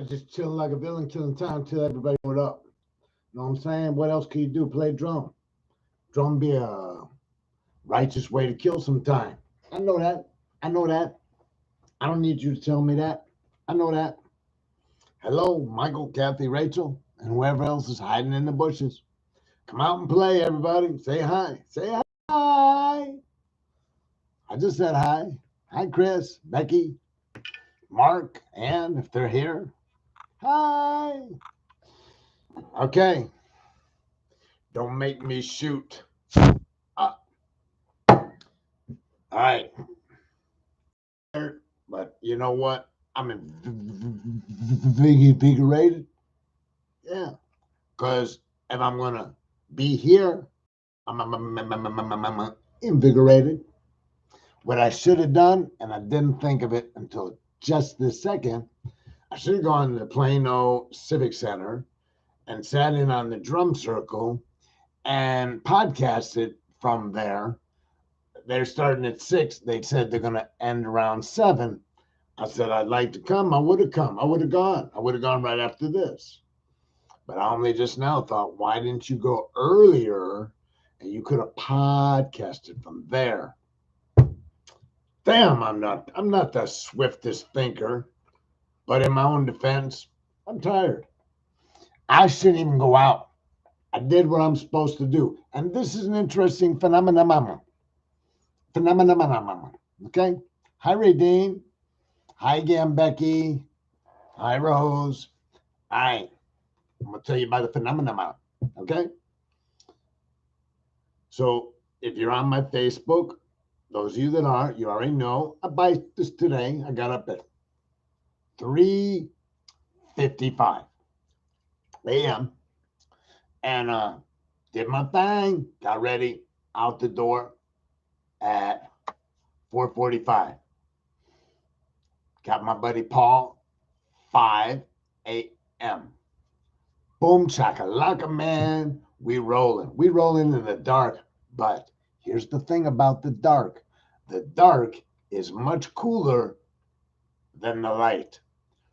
just chilling like a villain, killing time, till everybody what up. You know what I'm saying? What else can you do? Play drum. Drum be a righteous way to kill some time. I know that. I know that. I don't need you to tell me that. I know that. Hello, Michael, Kathy, Rachel, and whoever else is hiding in the bushes. Come out and play, everybody. Say hi. Say hi. I just said hi. Hi, Chris, Becky, Mark, and if they're here, hi. Okay. Don't make me shoot. Uh, all right. But you know what? I'm invigorated. Yeah. Because if I'm going to be here, I'm invigorated. What I should have done, and I didn't think of it until just this second, I should have gone to the Plano Civic Center and sat in on the drum circle and podcasted from there. They're starting at 6. They said they're going to end around 7. I said, I'd like to come. I would have come. I would have gone. I would have gone right after this. But I only just now thought, why didn't you go earlier and you could have podcasted from there? Damn, I'm not the swiftest thinker. But in my own defense, I'm tired. I shouldn't even go out. I did what I'm supposed to do. And this is an interesting phenomenon. Okay? Hi, Radine. Hi again, Becky. Hi, Rose. All right. I'm going to tell you about the phenomenon. Okay? So if you're on my Facebook, those of you that are, you already know. I buy this today. I got up at 3:55 a.m. and did my thing. Got ready out the door at 4:45. Got my buddy Paul, 5 a.m. Boom chakalaka, man. We rolling. We rolling in the dark. But here's the thing about the dark. The dark is much cooler than the light.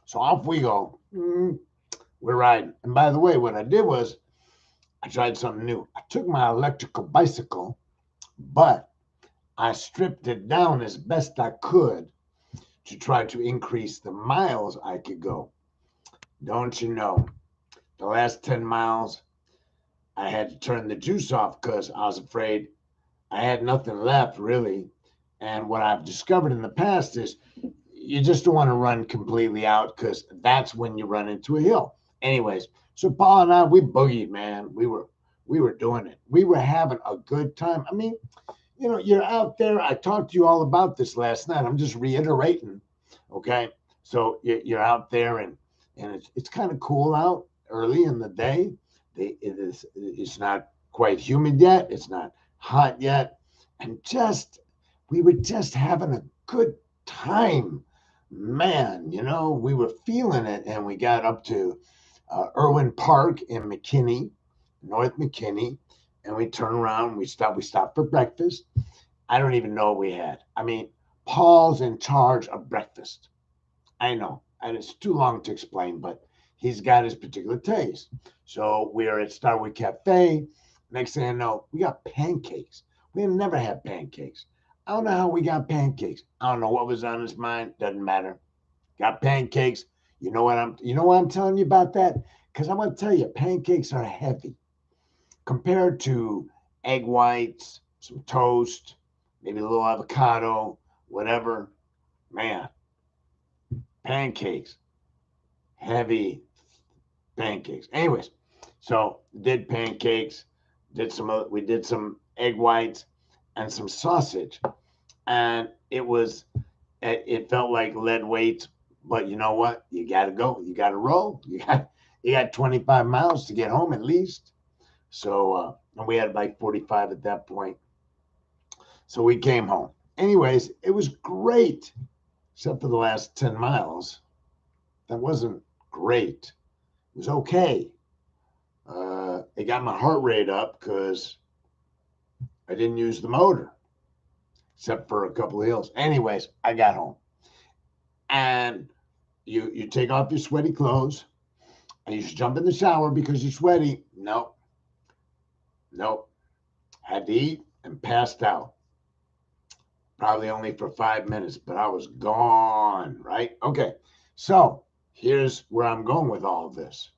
So off we go. We're riding. And by the way, what I did was I tried something new. I took my electrical bicycle, but I stripped it down as best I could to try to increase the miles I could go. Don't you know, the last 10 miles, I had to turn the juice off because I was afraid I had nothing left, really. And what I've discovered in the past is you just don't want to run completely out because that's when you run into a hill. Anyways, so Paul and I, we boogied, man. We were doing it. We were having a good time. I mean, you know, you're out there. I talked to you all about this last night. I'm just reiterating. Okay. So you're out there and it's kind of cool out early in the day. It's not quite humid yet. It's not hot yet. And we were just having a good time, man. You know, we were feeling it. And we got up to Irwin Park in McKinney, North McKinney. And we turned around, we stopped for breakfast. I don't even know what we had. I mean, Paul's in charge of breakfast. I know, and it's too long to explain, but he's got his particular taste. So we're at Starwood Cafe. Next thing I know, we got pancakes. We had never had pancakes. I don't know how we got pancakes. I don't know what was on his mind. Doesn't matter. Got pancakes. You know what I'm telling you about that? Because I'm going to tell you, pancakes are heavy. Compared to egg whites, some toast, maybe a little avocado, whatever, man, pancakes, heavy pancakes. Anyways, so did pancakes, we did some egg whites and some sausage, and it felt like lead weights, but you know what? You got to go, you got to roll, you got 25 miles to get home at least. So, and we had like 45 at that point. So we came home. Anyways, it was great, except for the last 10 miles. That wasn't great. It was okay. It got my heart rate up because I didn't use the motor, except for a couple of hills. Anyways, I got home. And you take off your sweaty clothes and you should jump in the shower because you're sweaty. Nope, nope. Had to eat and passed out. Probably only for 5 minutes, but I was gone, right? Okay, so here's where I'm going with all of this.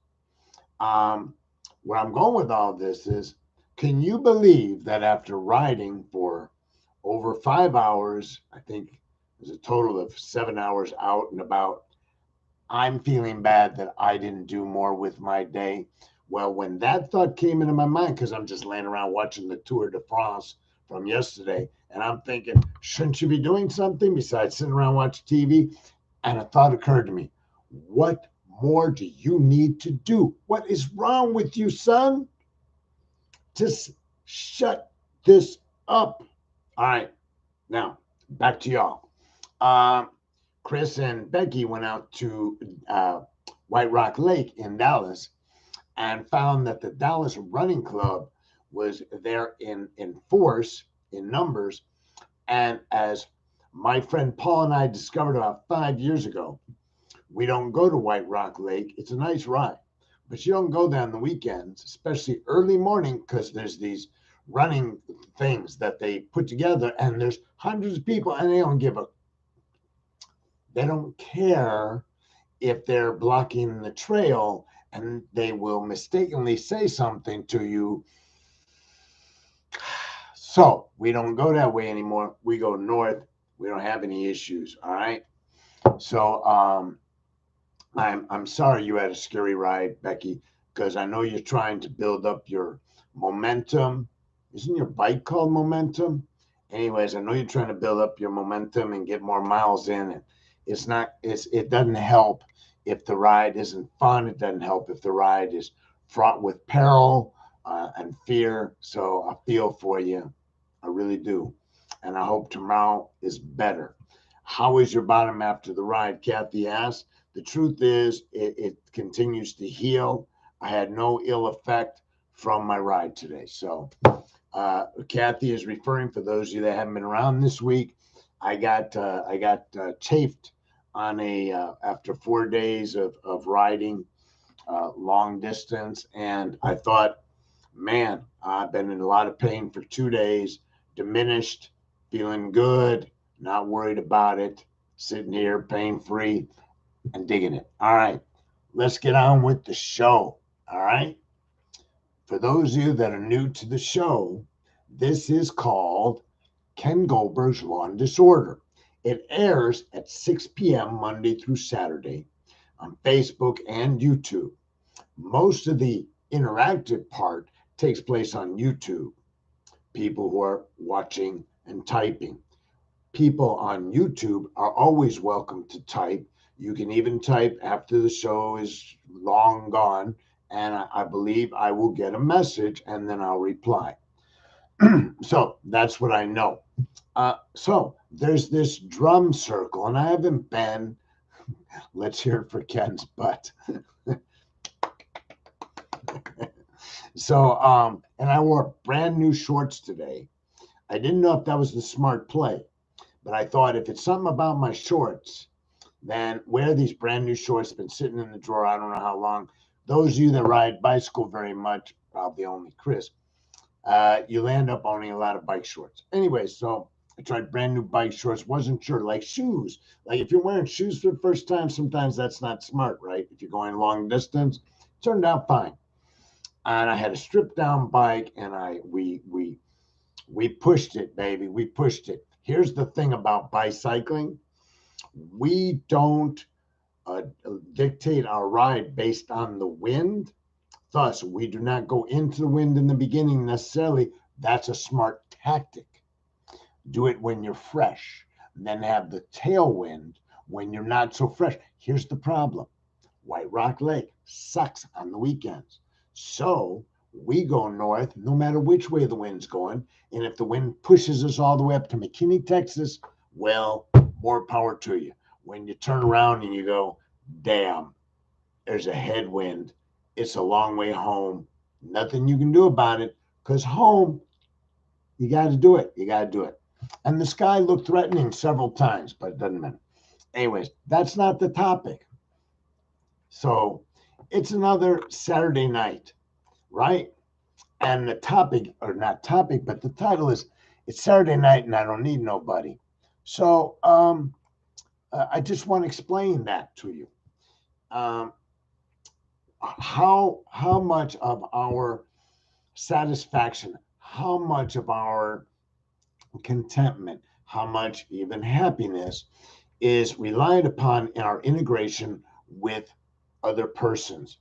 Um, where I'm going with all of this is, can you believe that after riding for over 5 hours, I think there's a total of 7 hours out and about, I'm feeling bad that I didn't do more with my day. Well, when that thought came into my mind, because I'm just laying around watching the Tour de France from yesterday, and I'm thinking, shouldn't you be doing something besides sitting around watching TV? And a thought occurred to me. What more do you need to do? What is wrong with you, son? Just shut this up. All right, now back to y'all. Um, Chris and Becky went out to White Rock Lake in Dallas and found that the Dallas Running Club was there in force, in numbers. And as my friend Paul and I discovered about 5 years ago, we don't go to White Rock Lake. It's a nice ride, but you don't go there on the weekends, especially early morning, because there's these running things that they put together, and there's hundreds of people, and they don't care if they're blocking the trail, and they will mistakenly say something to you. So we don't go that way anymore. We go north. We don't have any issues. All right. So I'm sorry you had a scary ride, Becky, because I know you're trying to build up your momentum. Isn't your bike called Momentum? Anyways, I know you're trying to build up your momentum and get more miles in. And it doesn't help if the ride isn't fun. It doesn't help if the ride is fraught with peril and fear. So I feel for you. I really do. And I hope tomorrow is better. How is your bottom after the ride? Kathy asked. The truth is, it continues to heal. I had no ill effect from my ride today. So, Kathy is referring, for those of you that haven't been around this week, I got chafed on after 4 days of riding long distance, and I thought, man, I've been in a lot of pain for 2 days, diminished, feeling good, not worried about it, sitting here pain free and digging it. All right, let's get on with the show. All right. For those of you that are new to the show, this is called Ken Goldberg's Law and Disorder. It airs at 6 p.m. Monday through Saturday on Facebook and YouTube. Most of the interactive part takes place on YouTube. People who are watching and typing. People on YouTube are always welcome to type. You can even type after the show is long gone, and I believe I will get a message and then I'll reply. So that's what I know. So there's this drum circle, and I haven't been. Let's hear it for Ken's butt. So, and I wore brand new shorts today. I didn't know if that was the smart play, but I thought if it's something about my shorts, then wear these brand new shorts. Been sitting in the drawer, I don't know how long. Those of you that ride bicycle very much, probably only Chris, you'll end up owning a lot of bike shorts. Anyway, so I tried brand new bike shorts, wasn't sure, like shoes. Like if you're wearing shoes for the first time, sometimes that's not smart, right? If you're going long distance, turned out fine. And I had a stripped down bike, and we pushed it, baby. We pushed it. Here's the thing about bicycling. We don't dictate our ride based on the wind. Thus, we do not go into the wind in the beginning necessarily. That's a smart tactic. Do it when you're fresh, then have the tailwind when you're not so fresh. Here's the problem. White Rock Lake sucks on the weekends. So we go north no matter which way the wind's going. And if the wind pushes us all the way up to McKinney, Texas, well, more power to you. When you turn around and you go, damn, there's a headwind. It's a long way home. Nothing you can do about it, because home, you got to do it. You got to do it. And the sky looked threatening several times, but it doesn't matter. Anyways, that's not the topic. So it's another Saturday night, right? And the topic, or not topic, but the title is It's Saturday Night and I Don't Need Nobody. So I just want to explain that to you. Um, how much of our satisfaction, how much of our contentment, how much even happiness is relied upon in our integration with other persons.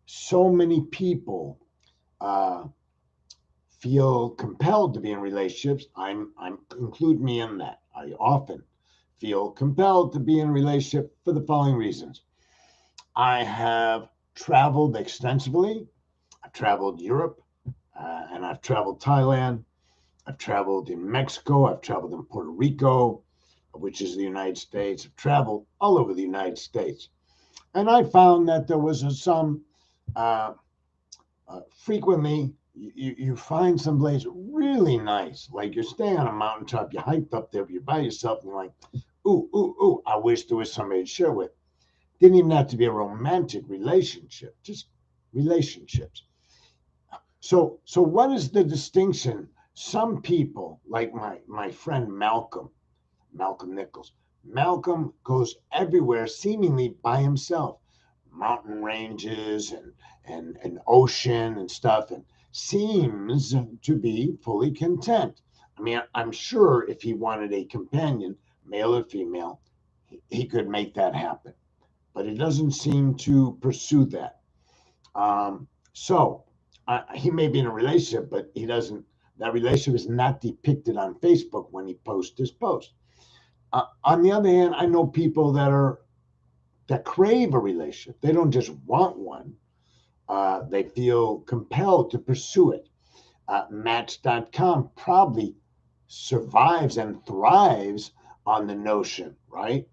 So many people uh, feel compelled to be in relationships. I'm include me in that. I often feel compelled to be in a relationship for the following reasons. I have traveled extensively. I've traveled Europe, and I've traveled Thailand. I've traveled in Mexico. I've traveled in Puerto Rico, which is the United States. I've traveled all over the United States. And I found that there was some uh, frequently you find some place really nice, like you're staying on a mountaintop, you hiked up there, you're by yourself, and you're like, ooh, ooh, ooh, I wish there was somebody to share with. Didn't even have to be a romantic relationship, just relationships. So what is the distinction? Some people, like my friend Malcolm Nichols, Malcolm goes everywhere seemingly by himself, mountain ranges and ocean and stuff, and seems to be fully content. I mean, I'm sure if he wanted a companion, male or female, he could make that happen, but he doesn't seem to pursue that. So he may be in a relationship, but he doesn't. That relationship is not depicted on Facebook when he posts his post. On the other hand, I know people that crave a relationship. They don't just want one. They feel compelled to pursue it. Match.com probably survives and thrives on the notion, right?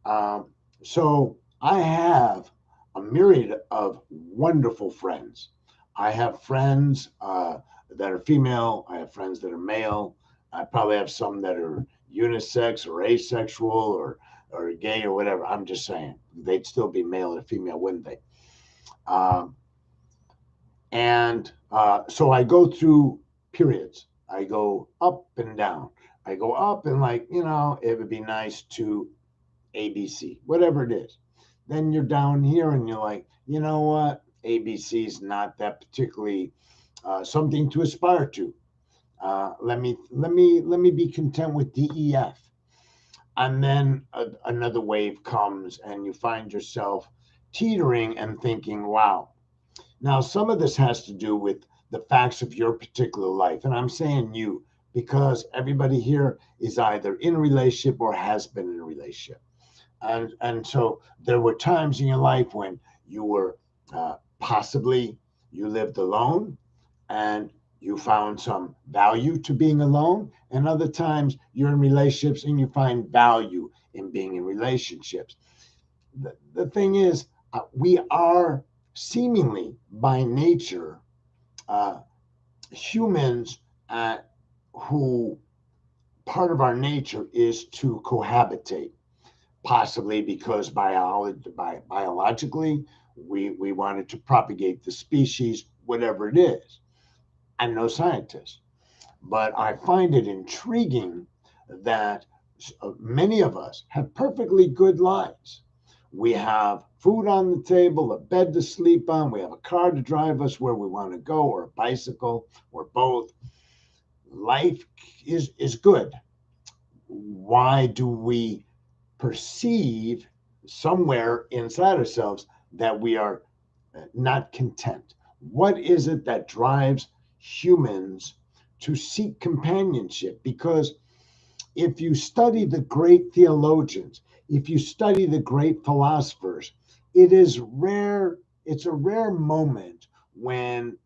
Um, so I have a myriad of wonderful friends. I have friends that are female. I have friends that are male. I probably have some that are unisex or asexual or gay or whatever. I'm just saying they'd still be male or female, wouldn't they? Um, and so I go through periods. I go up and down. I go up and like, it would be nice to ABC, whatever it is. Then you're down here and you're like, you know what? ABC is not that particularly something to aspire to. Let me be content with DEF. And then another wave comes and you find yourself teetering and thinking, wow. Now, some of this has to do with the facts of your particular life. And I'm saying you because everybody here is either in a relationship or has been in a relationship. And so there were times in your life when you were possibly you lived alone and you found some value to being alone, and other times you're in relationships and you find value in being in relationships. The thing is, we are seemingly by nature uh, humans who part of our nature is to cohabitate, possibly because biologically we wanted to propagate the species, whatever it is. I'm no scientist, but I find it intriguing that many of us have perfectly good lives. We have food on the table, a bed to sleep on, we have a car to drive us where we want to go, or a bicycle, or both. Life is good. Why do we perceive somewhere inside ourselves that we are not content? What is it that drives humans to seek companionship? Because if you study the great theologians, if you study the great philosophers, it's a rare moment when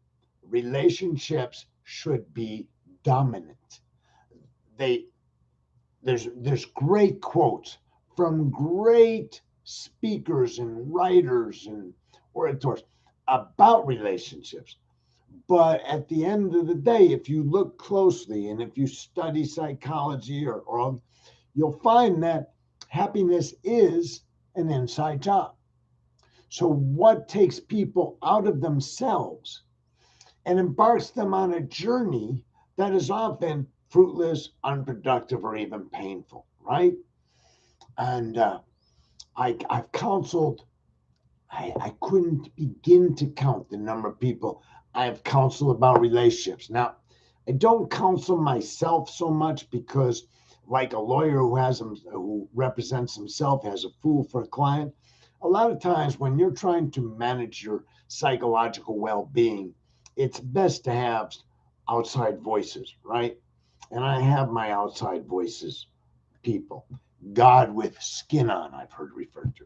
relationships should be dominant. They there's great quotes from great speakers and writers and orators about relationships. But at the end of the day, if you look closely and if you study psychology or you'll find that happiness is an inside job. So, what takes people out of themselves and embarks them on a journey that is often fruitless, unproductive, or even painful, right? And I've counseled, I couldn't begin to count the number of people I have counseled about relationships. Now, I don't counsel myself so much because, like a lawyer who represents himself as a fool for a client, a lot of times when you're trying to manage your psychological well-being, it's best to have outside voices, right? And I have my outside voices, people. God with skin on, I've heard referred to.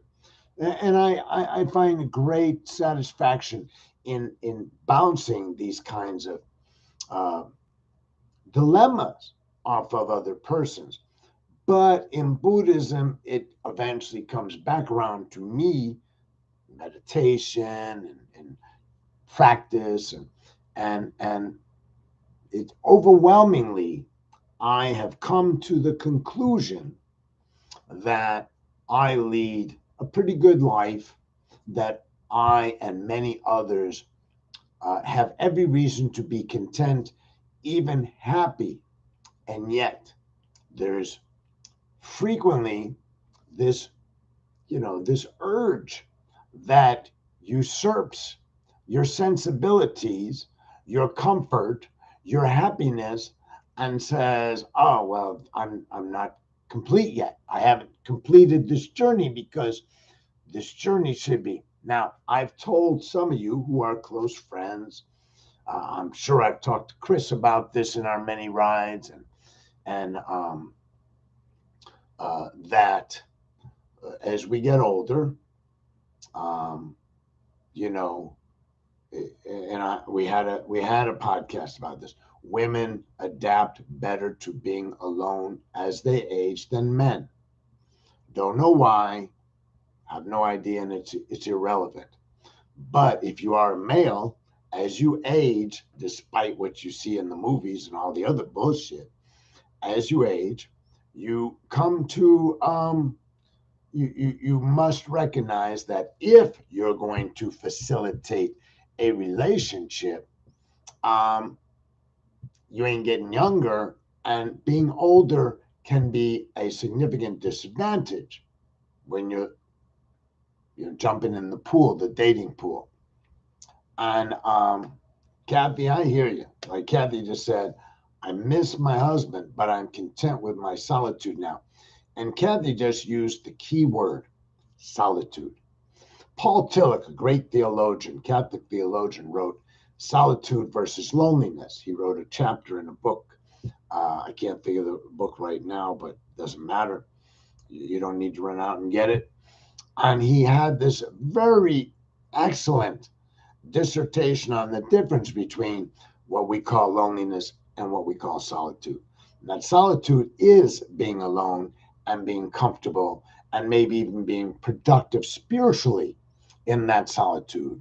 And I find great satisfaction in bouncing these kinds of uh, dilemmas off of other persons. But in Buddhism, it eventually comes back around to me, meditation and practice, and it overwhelmingly, I have come to the conclusion that I lead a pretty good life, that I and many others have every reason to be content, even happy. And yet, there's frequently this, this urge that usurps your sensibilities, your comfort, your happiness, and says, "Oh well, I'm not complete yet. I haven't completed this journey because this journey should be." Now, I've told some of you who are close friends. I'm sure I've talked to Chris about this in our many rides, and that as we get older, um, you know, we had a podcast about this. Women adapt better to being alone as they age than men. Don't know why, have no idea, and it's irrelevant. But if you are a male, as you age, despite what you see in the movies and all the other bullshit, as you age, you come to you must recognize that if you're going to facilitate a relationship, um, you ain't getting younger, and being older can be a significant disadvantage when you're jumping in the pool, the dating pool. And Kathy, I hear you. Like Kathy just said, I miss my husband, but I'm content with my solitude now. And Kathy just used the key word, solitude. Paul Tillich, a great theologian, Catholic theologian, wrote Solitude versus Loneliness. He wrote a chapter in a book. I can't think of the book right now, but it doesn't matter. You don't need to run out and get it. And he had this very excellent dissertation on the difference between what we call loneliness and what we call solitude. And that solitude is being alone and being comfortable and maybe even being productive spiritually in that solitude,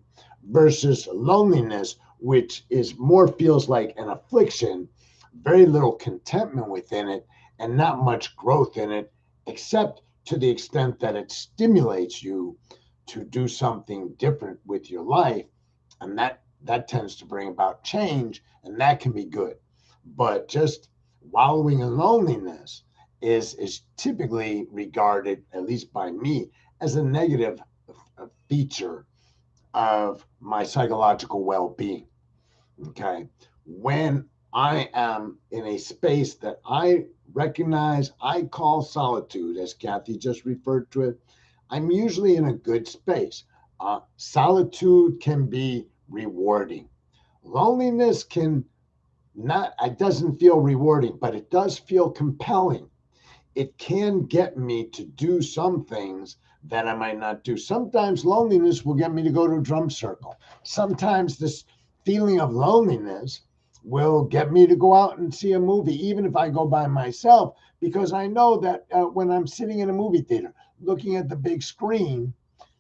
versus loneliness, which is more feels like an affliction, very little contentment within it, and not much growth in it, except to the extent that it stimulates you to do something different with your life, and that tends to bring about change, and that can be good. But just wallowing in loneliness is typically regarded, at least by me, as a negative feature of my psychological well-being. Okay, when I am in a space that I recognize I call solitude, as Kathy just referred to it, I'm usually in a good space. Solitude can be rewarding. Loneliness can not, it doesn't feel rewarding, but it does feel compelling. It can get me to do some things that I might not do. Sometimes loneliness will get me to go to a drum circle. Sometimes this feeling of loneliness will get me to go out and see a movie, even if I go by myself, because I know that when I'm sitting in a movie theater looking at the big screen,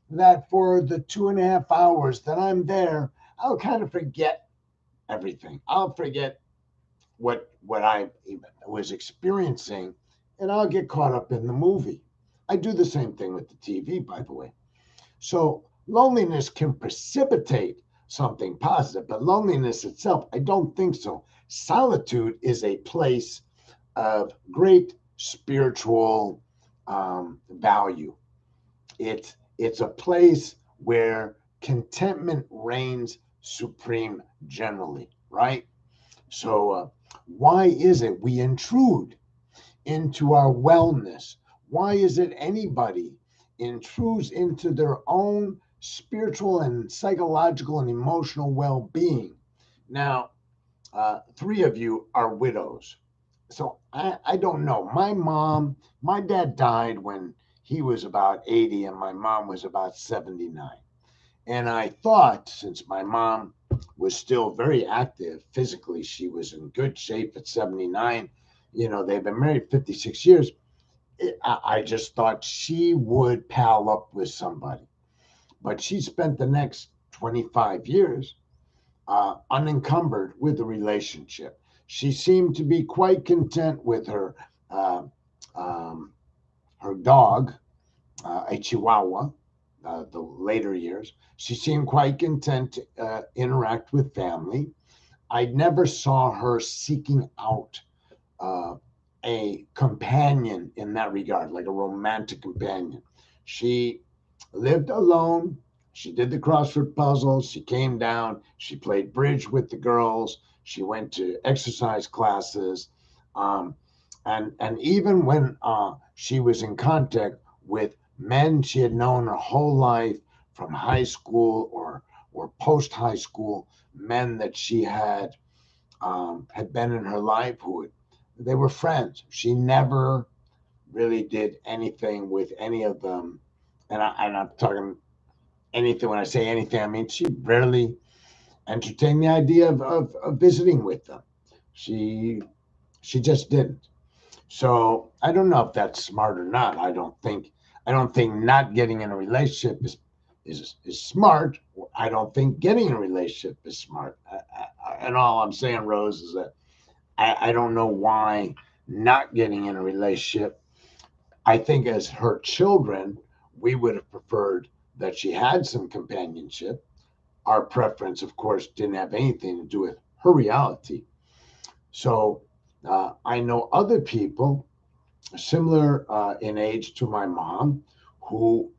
that for the 2.5 hours that I'm there, I'll kind of forget everything. I'll forget what I was experiencing, and I'll get caught up in the movie. I do the same thing with the TV, by the way. So Loneliness can precipitate something positive, but loneliness itself, I don't think so. Solitude is a place of great spiritual value. It's a place where contentment reigns supreme generally, right? So why is it we intrude into our wellness? Why is it anybody intrudes into their own spiritual and psychological and emotional well-being? Now, three of you are widows. So I don't know. My dad died when he was about 80 and my mom was about 79. And I thought, since my mom was still very active physically, she was in good shape at 79. They've been married 56 years. I just thought she would pal up with somebody. But she spent the next 25 years unencumbered with the relationship. She seemed to be quite content with uh, um, her dog, a Chihuahua, the later years. She seemed quite content to interact with family. I never saw her seeking out uh, a companion in that regard, like a romantic companion. She lived alone. She did the crossword puzzles. She came down. She played bridge with the girls. She went to exercise classes. Um, and even when she was in contact with men she had known her whole life from high school or post high school, men that she had been in her life they were friends. She never really did anything with any of them. And I'm talking anything. When I say anything, I mean she rarely entertained the idea of visiting with them. She she just didn't. So I don't know if that's smart or not. I don't think not getting in a relationship is smart. I don't think getting in a relationship is smart. And all I'm saying, Rose, is that I don't know why not getting in a relationship. I think as her children, we would have preferred that she had some companionship. Our preference, of course, didn't have anything to do with her reality. So I know other people similar in age to my mom who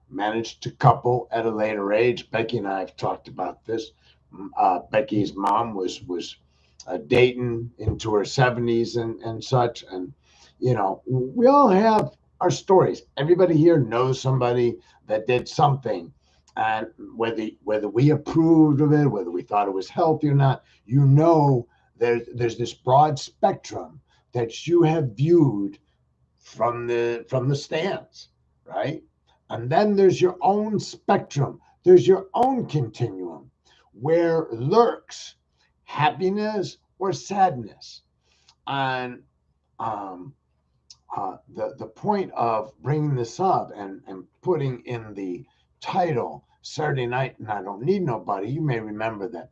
managed to couple at a later age. Becky and I have talked about this. Becky's mom was dating into her 70s and such. And, we all have our stories. Everybody here knows somebody that did something. And whether we approved of it, whether we thought it was healthy or not, there's this broad spectrum that you have viewed from the stands, right? And then there's your own spectrum. There's your own continuum where lurks happiness or sadness. And um, the point of bringing this up and putting in the title Saturday Night and I Don't Need Nobody, you may remember that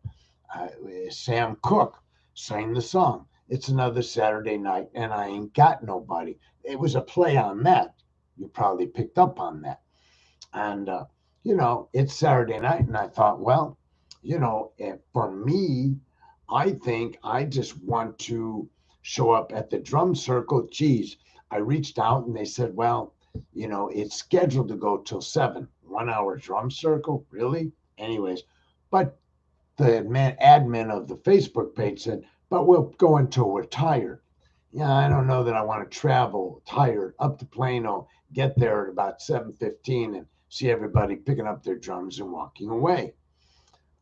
uh, Sam Cooke sang the song. It's another Saturday night and I ain't got nobody. It was a play on that. You probably picked up on that. And, it's Saturday night. And I thought, well, for me, I think I just want to show up at the drum circle. Geez, I reached out and they said, well, it's scheduled to go till 7, 1 hour drum circle. Really? Anyways, but the admin of the Facebook page said, but we'll go until we're tired. Yeah, I don't know that I want to travel tired up to Plano, get there at about 7:15 and see everybody picking up their drums and walking away.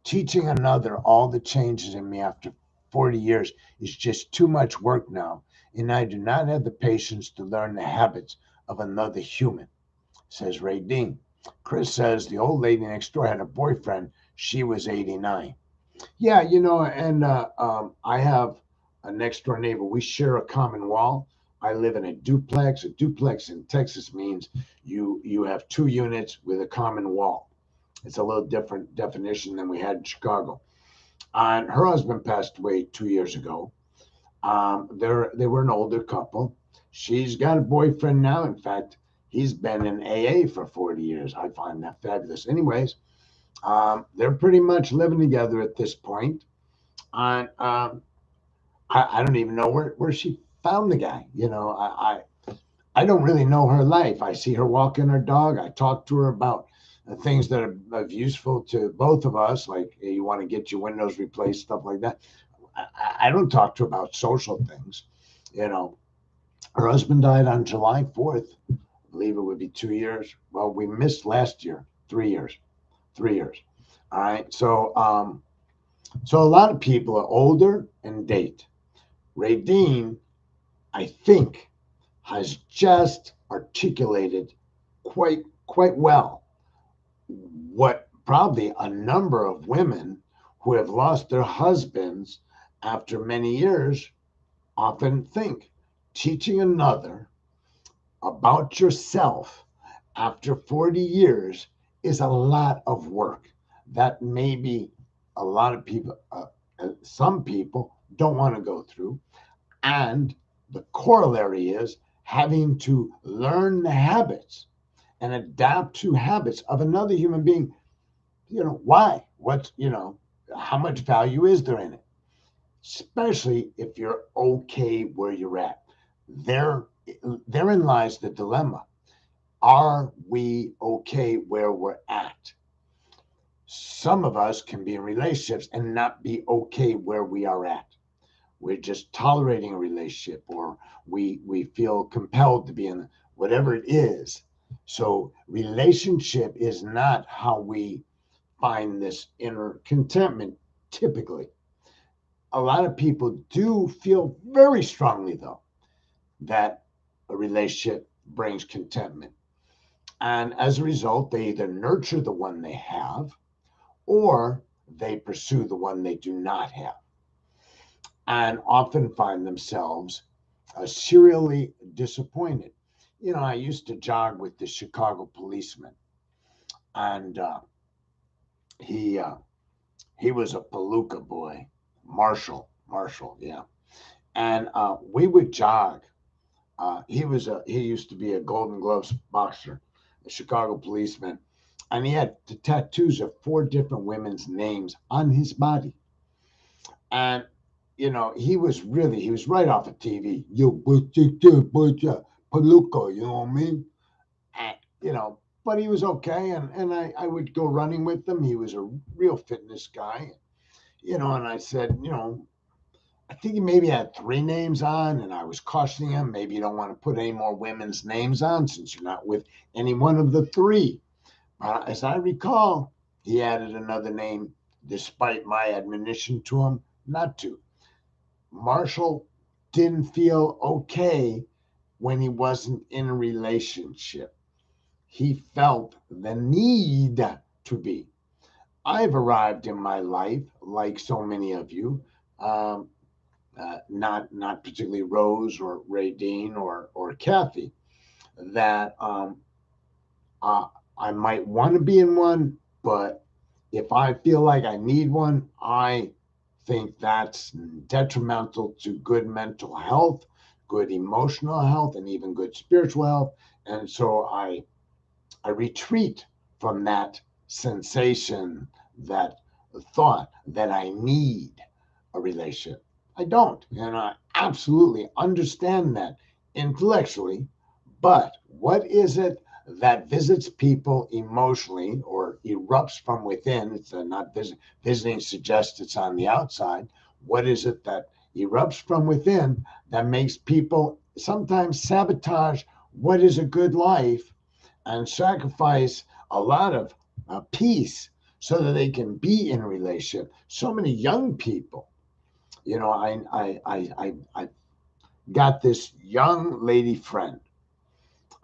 Teaching another all the changes in me after 40 years is just too much work now, and I do not have the patience to learn the habits of another human, says Ray Dean. Chris says the old lady next door had a boyfriend. She was 89. Yeah, and I have a next door neighbor. We share a common wall. I live in a duplex. A duplex in Texas means you have two units with a common wall. It's a little different definition than we had in Chicago. And her husband passed away 2 years ago. They were an older couple. She's got a boyfriend now. In fact, He's been in AA for 40 years. I find that fabulous. Anyways, they're pretty much living together at this point. And I don't even know where she found the guy. I don't really know her life. I see her walking her dog. I talk to her about things that are useful to both of us, like hey, you want to get your windows replaced, stuff like that. I don't talk to her about social things. You know, her husband died on July 4th. I believe it would be 2 years. Well, we missed last year, 3 years. 3 years. All right. So a lot of people are older and date. Radine, I think, has just articulated quite well what probably a number of women who have lost their husbands after many years often think. Teaching another about yourself after 40 years is a lot of work that maybe a lot of people, some people don't want to go through. And the corollary is having to learn the habits and adapt to habits of another human being. Why? How much value is there in it? Especially if you're okay where you're at. Therein lies the dilemma. Are we okay where we're at? Some of us can be in relationships and not be okay where we are at. We're just tolerating a relationship, or we feel compelled to be in whatever it is. So relationship is not how we find this inner contentment typically. A lot of people do feel very strongly though that a relationship brings contentment. And as a result, they either nurture the one they have or they pursue the one they do not have, and often find themselves serially disappointed. I used to jog with the Chicago policeman, and he was a Palooka boy, Marshall, yeah. And we would jog. He used to be a Golden Gloves boxer, a Chicago policeman, and he had the tattoos of 4 different women's names on his body. And he was right off of TV. Palooka, you know what I mean? And, but he was okay, and I would go running with him. He was a real fitness guy, and I said, I think he maybe had 3 names on, and I was cautioning him, maybe you don't want to put any more women's names on since you're not with any one of the 3. As I recall, he added another name despite my admonition to him not to. Marshall didn't feel okay when he wasn't in a relationship. He felt the need to be. I've arrived in my life, like so many of you, not particularly Rose or Radine or Kathy, that I might want to be in one, but if I feel like I need one, I think that's detrimental to good mental health, good emotional health, and even good spiritual health. And so I retreat from that sensation, that thought that I need a relationship. I don't. And I absolutely understand that intellectually. But what is it that visits people emotionally or erupts from within? It's not visiting suggests it's on the outside. What is it that erupts from within that makes people sometimes sabotage what is a good life and sacrifice a lot of peace so that they can be in a relationship? So many young people, I got this young lady friend.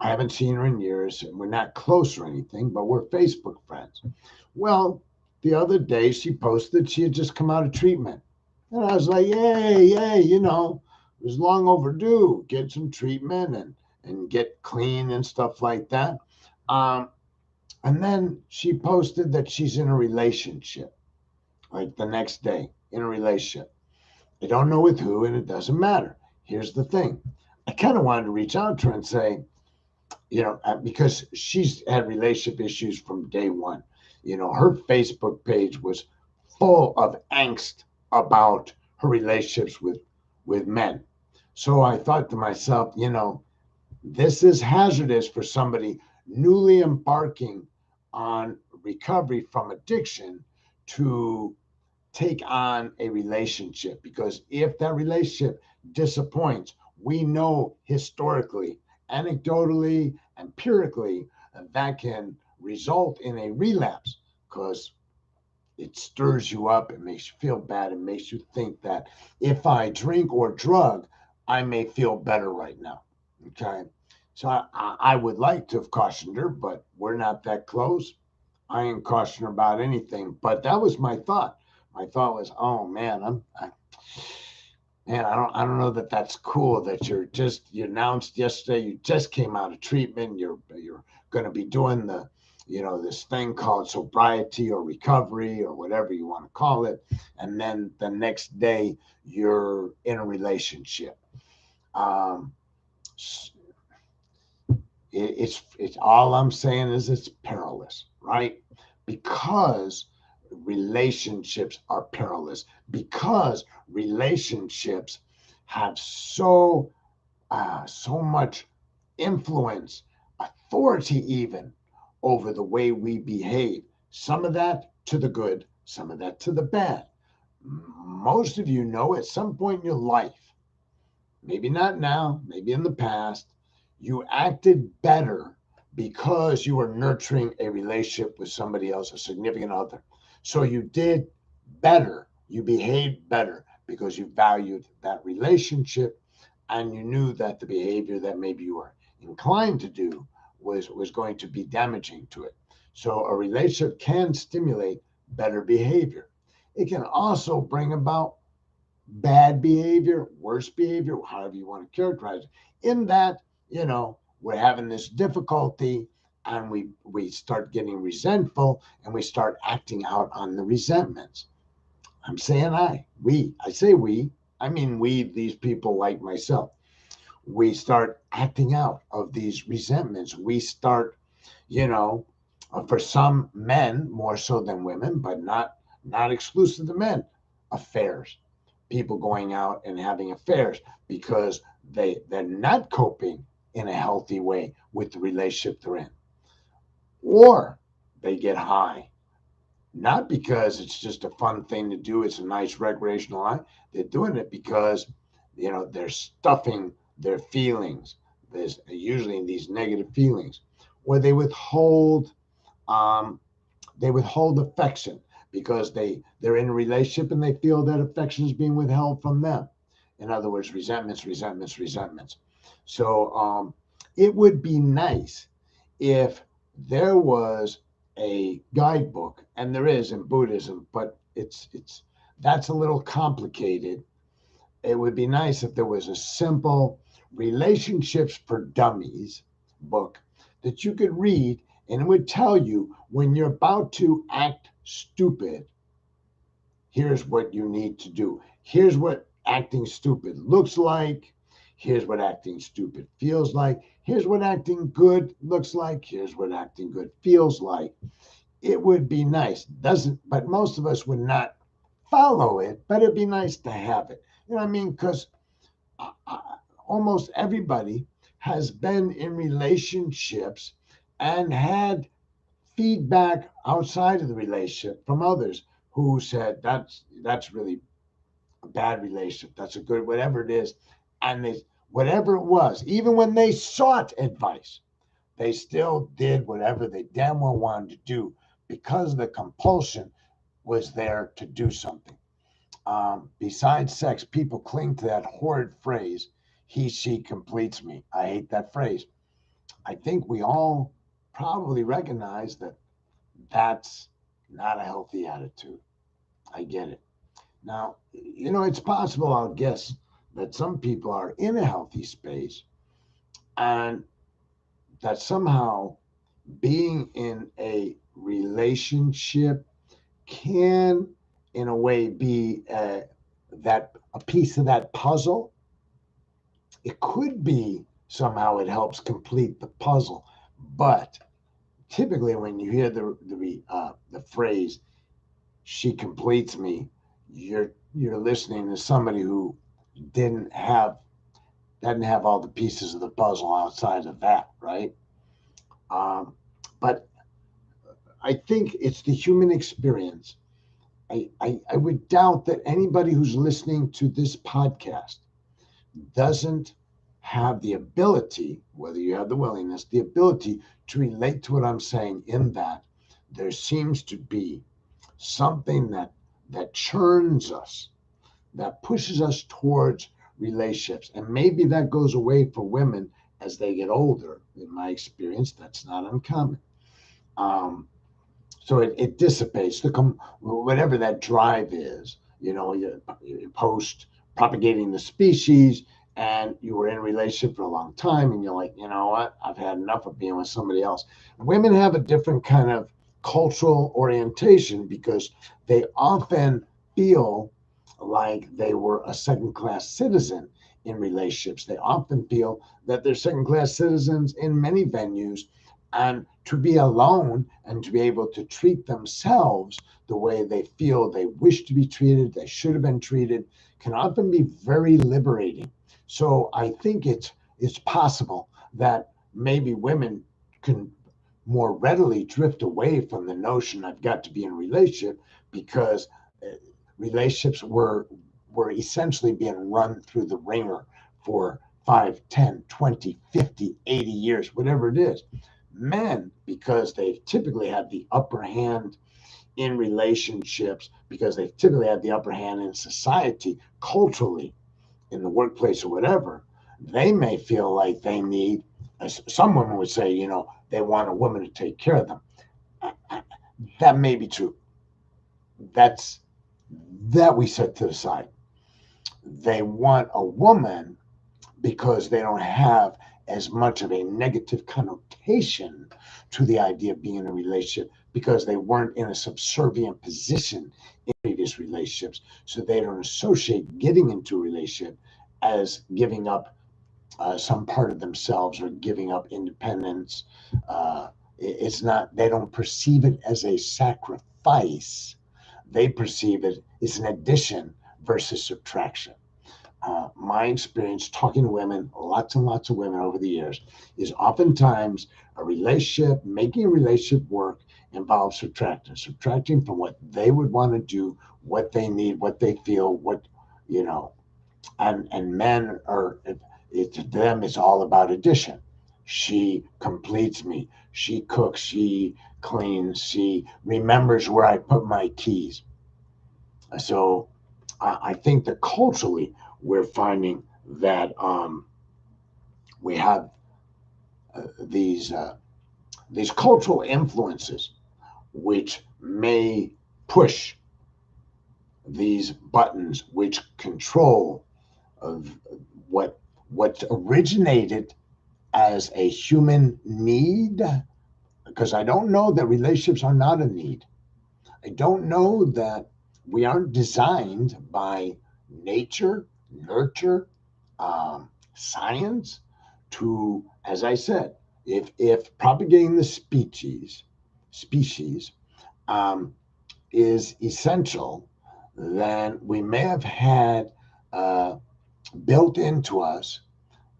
I haven't seen her in years, and we're not close or anything, but we're Facebook friends. Well, the other day she posted she had just come out of treatment. And I was like, yay, it was long overdue. Get some treatment and get clean and stuff like that. And then she posted that she's in a relationship, like the next day, in a relationship. I don't know with who, and it doesn't matter. Here's the thing. I kind of wanted to reach out to her and say, because she's had relationship issues from day one. Her Facebook page was full of angst about her relationships with men. So I thought to myself, this is hazardous for somebody newly embarking on recovery from addiction to take on a relationship, because if that relationship disappoints, we know historically, anecdotally, empirically, that can result in a relapse, because it stirs you up, it makes you feel bad, it makes you think that if I drink or drug, I may feel better right now. Okay. So I would like to have cautioned her, but we're not that close. I ain't caution her about anything. But that was my thought. My thought was, oh man, man, I don't know that that's cool that you announced yesterday you just came out of treatment. You're going to be doing this thing called sobriety or recovery or whatever you want to call it, and then the next day you're in a relationship. Um, it's all I'm saying is it's perilous, right? Because relationships are perilous, because relationships have so much influence, authority even over the way we behave. Some of that to the good, some of that to the bad. Most of you know at some point in your life, maybe not now, maybe in the past, you acted better because you were nurturing a relationship with somebody else, a significant other. So you did better, you behaved better because you valued that relationship, and you knew that the behavior that maybe you were inclined to do was going to be damaging to it. So a relationship can stimulate better behavior. It can also bring about bad behavior, worse behavior, however you want to characterize it. In that, we're having this difficulty, and we start getting resentful, and we start acting out on the resentments. I'm saying I say we, I mean we, these people like myself. We start acting out of these resentments. We start, you know, for some men more so than women, but not exclusive to men, affairs. People going out and having affairs because they're not coping in a healthy way with the relationship they're in, or they get high, not because it's just a fun thing to do, it's a nice recreational high. They're doing it because they're stuffing their feelings. There's usually these negative feelings where um, they withhold affection because they're in a relationship and they feel that affection is being withheld from them. In other words, resentments, resentments, resentments. So it would be nice if there was a guidebook, and there is in Buddhism, but it's that's a little complicated. It would be nice if there was a simple relationships for dummies book that you could read, and it would tell you when you're about to act stupid, here's what you need to do. Here's what acting stupid looks like. Here's what acting stupid feels like. Here's what acting good looks like. Here's what acting good feels like. It would be nice. Doesn't, but most of us would not follow it, but it'd be nice to have it. You know what I mean? Because almost everybody has been in relationships and had feedback outside of the relationship from others who said that's really a bad relationship, that's a good, whatever it is. And they, whatever it was, even when they sought advice, they still did whatever they damn well wanted to do because the compulsion was there to do something. Besides sex, people cling to that horrid phrase, he, she completes me. I hate that phrase. I think we all probably recognize that that's not a healthy attitude. I get it. Now, it's possible, I'll guess, that some people are in a healthy space and that somehow being in a relationship can, in a way, be that a piece of that puzzle. It could be somehow it helps complete the puzzle. But typically, when you hear the phrase "she completes me," you're listening to somebody who didn't have doesn't have all the pieces of the puzzle outside of that, right? Um, but I think it's the human experience. I would doubt that anybody who's listening to this podcast doesn't have the ability, whether you have the willingness, the ability to relate to what I'm saying, in that there seems to be something that churns us, that pushes us towards relationships. And maybe that goes away for women as they get older. In my experience, that's not uncommon. Um, so it dissipates whatever that drive is. You post propagating the species, and you were in a relationship for a long time, and you're like, you know what, I've had enough of being with somebody else. Women have a different kind of cultural orientation because they often feel like they were a second class citizen in relationships. They often feel that they're second class citizens in many venues, and to be alone and to be able to treat themselves the way they feel they wish to be treated, they should have been treated, can often be very liberating. So I think it's possible that maybe women can more readily drift away from the notion I've got to be in a relationship, because relationships were essentially being run through the ringer for 5, 10, 20, 50, 80 years, whatever it is. Men, because they've typically had the upper hand in relationships, because they've typically had the upper hand in society, culturally, in the workplace or whatever, they may feel like they need, as some women would say, they want a woman to take care of them. That may be true. That's that we set to the side. They want a woman because they don't have as much of a negative connotation to the idea of being in a relationship, because they weren't in a subservient position in previous relationships. So they don't associate getting into a relationship as giving up some part of themselves or giving up independence. It's not, they don't perceive it as a sacrifice. They perceive it as an addition versus subtraction. My experience talking to women, lots and lots of women over the years, is oftentimes a relationship, making a relationship work, involves subtracting from what they would want to do, what they need, what they feel, you know, and men are, to them, it's all about addition. She completes me. She cooks. She cleans. She remembers where I put my keys. So I think that culturally we're finding that we have these these cultural influences which may push these buttons, which control of what originated as a human need. Because I don't know that relationships are not a need. I don't know that we aren't designed by nature, nurture, science to, as I said, if propagating the species um, is essential, then we may have had built into us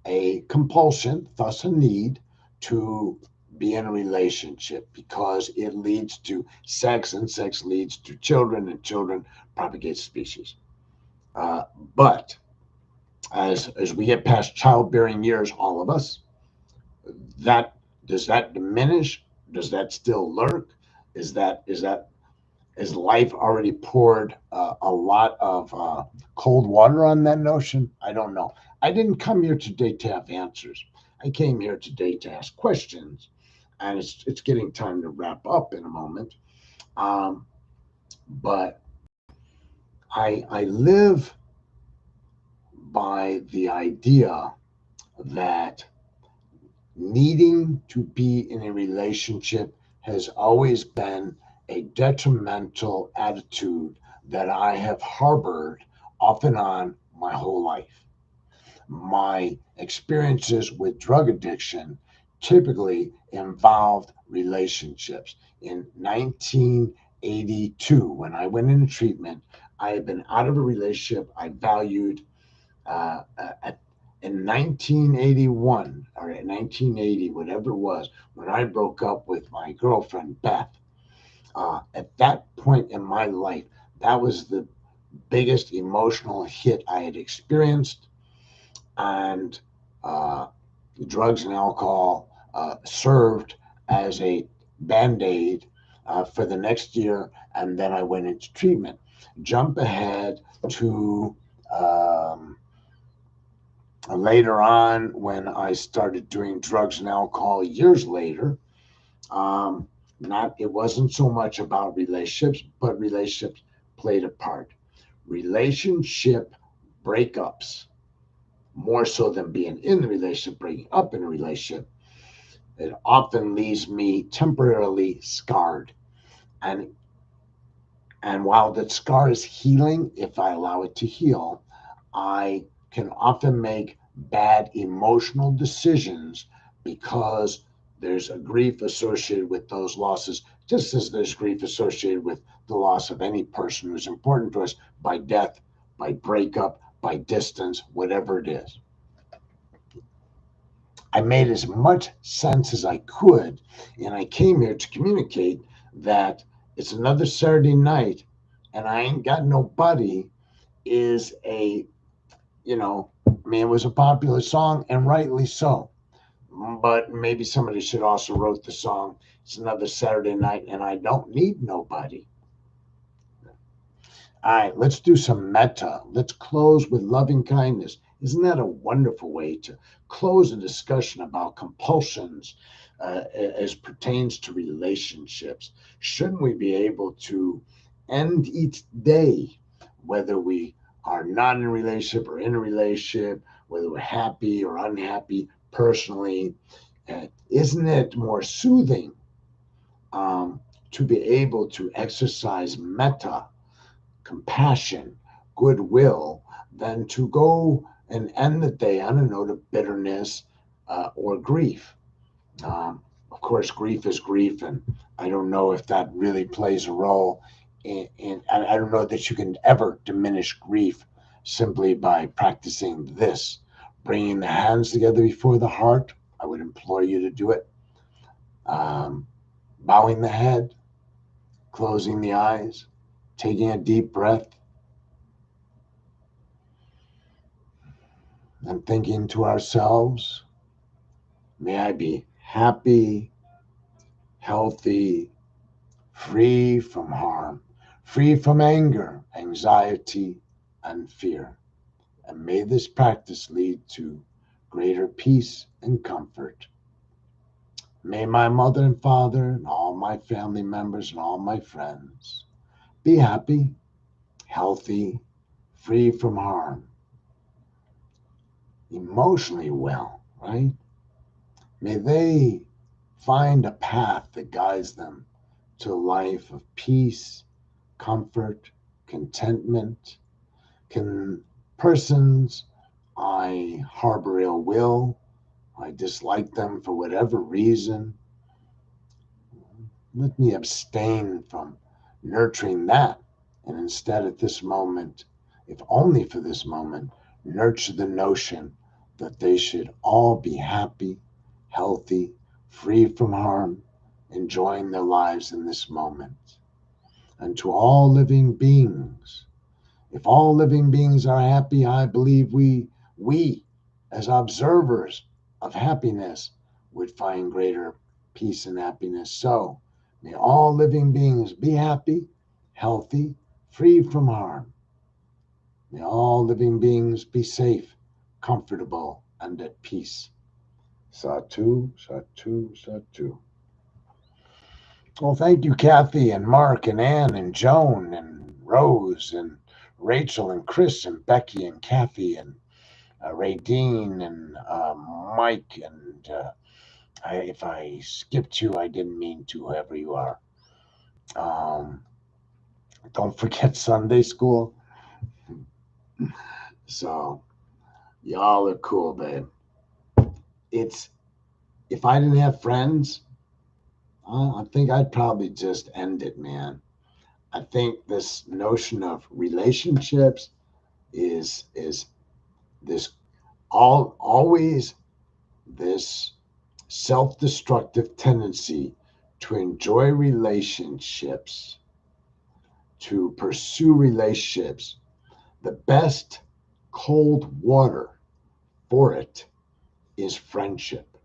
a compulsion, thus a need, to be in a relationship, because it leads to sex, and sex leads to children, and children propagate species. Uh, but as we get past childbearing years, all of us, that does that diminish? Does that still lurk? Is that is life already poured a lot of cold water on that notion? I don't know. I didn't come here today to have answers. I came here today to ask questions, and it's getting time to wrap up in a moment. Um, but I live by the idea that needing to be in a relationship has always been a detrimental attitude that I have harbored off and on my whole life. my experiences with drug addiction typically involved relationships. In 1982, when I went into treatment, I had been out of a relationship I valued at in 1981 or in 1980, whatever it was, when I broke up with my girlfriend, Beth, at that point in my life, that was the biggest emotional hit I had experienced. And uh, drugs and alcohol served as a band aid for the next year. And then I went into treatment. Jump ahead to later on when I started doing drugs and alcohol years later. Um, not it wasn't so much about relationships, but relationships played a part. Relationship breakups, more so than being in the relationship, breaking up in a relationship, it often leaves me temporarily scarred. And and while that scar is healing, if I allow it to heal, I can often make bad emotional decisions because there's a grief associated with those losses, just as there's grief associated with the loss of any person who's important to us by death, by breakup, by distance, whatever it is. I made as much sense as I could, and I came here to communicate that it's another Saturday night and I ain't got no buddy is I mean, it was a popular song and rightly so. But maybe somebody should also wrote the song, It's Another Saturday Night and I Don't Need Nobody. All right, let's do some metta. Let's close with loving kindness. Isn't that a wonderful way to close a discussion about compulsions as pertains to relationships? Shouldn't we be able to end each day, whether we are not in a relationship or in a relationship, whether we're happy or unhappy personally? Isn't it more soothing to be able to exercise metta, compassion, goodwill, than to go and end the day on a note of bitterness or grief? Of course, grief is grief, and I don't know if that really plays a role. I don't know that you can ever diminish grief simply by practicing this, bringing the hands together before the heart. I would implore you to do it. Um, Bowing the head, closing the eyes, taking a deep breath, and thinking to ourselves, may I be happy, healthy, free from harm, free from anger, anxiety, and fear. And may this practice lead to greater peace and comfort. May my mother and father and all my family members and all my friends be happy, healthy, free from harm, emotionally well, right? May they find a path that guides them to a life of peace, comfort, contentment. Can persons I harbor ill will, I dislike them for whatever reason, let me abstain from nurturing that, and instead at this moment, if only for this moment, nurture the notion that they should all be happy, healthy, free from harm, enjoying their lives in this moment. And to all living beings, if all living beings are happy, I believe we as observers of happiness would find greater peace and happiness. So may all living beings be happy, healthy, free from harm. May all living beings be safe, comfortable, and at peace. Satu, Satu, Satu. Well, thank you, Kathy and Mark and Ann and Joan and Rose and Rachel and Chris and Becky and Kathy and Ray Dean and Mike. And if I skipped you, I didn't mean to, whoever you are. Um, don't forget Sunday school. So Y'all are cool, babe. It's if I didn't have friends, I think I'd probably just end it, man. I think this notion of relationships is this always this self-destructive tendency to enjoy relationships, to pursue relationships. The best cold water for it is friendship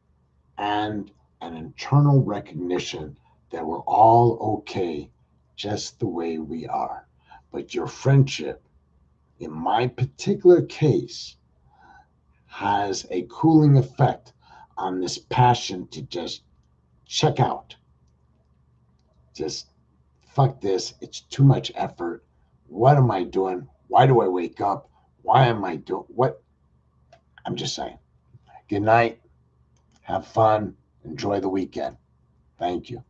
and an internal recognition that we're all okay just the way we are. But your friendship, in my particular case, has a cooling effect on this passion to just check out. Just fuck this. It's too much effort. What am I doing? Why do I wake up? Why am I doing what? I'm just saying. Good night. Have fun. Enjoy the weekend. Thank you.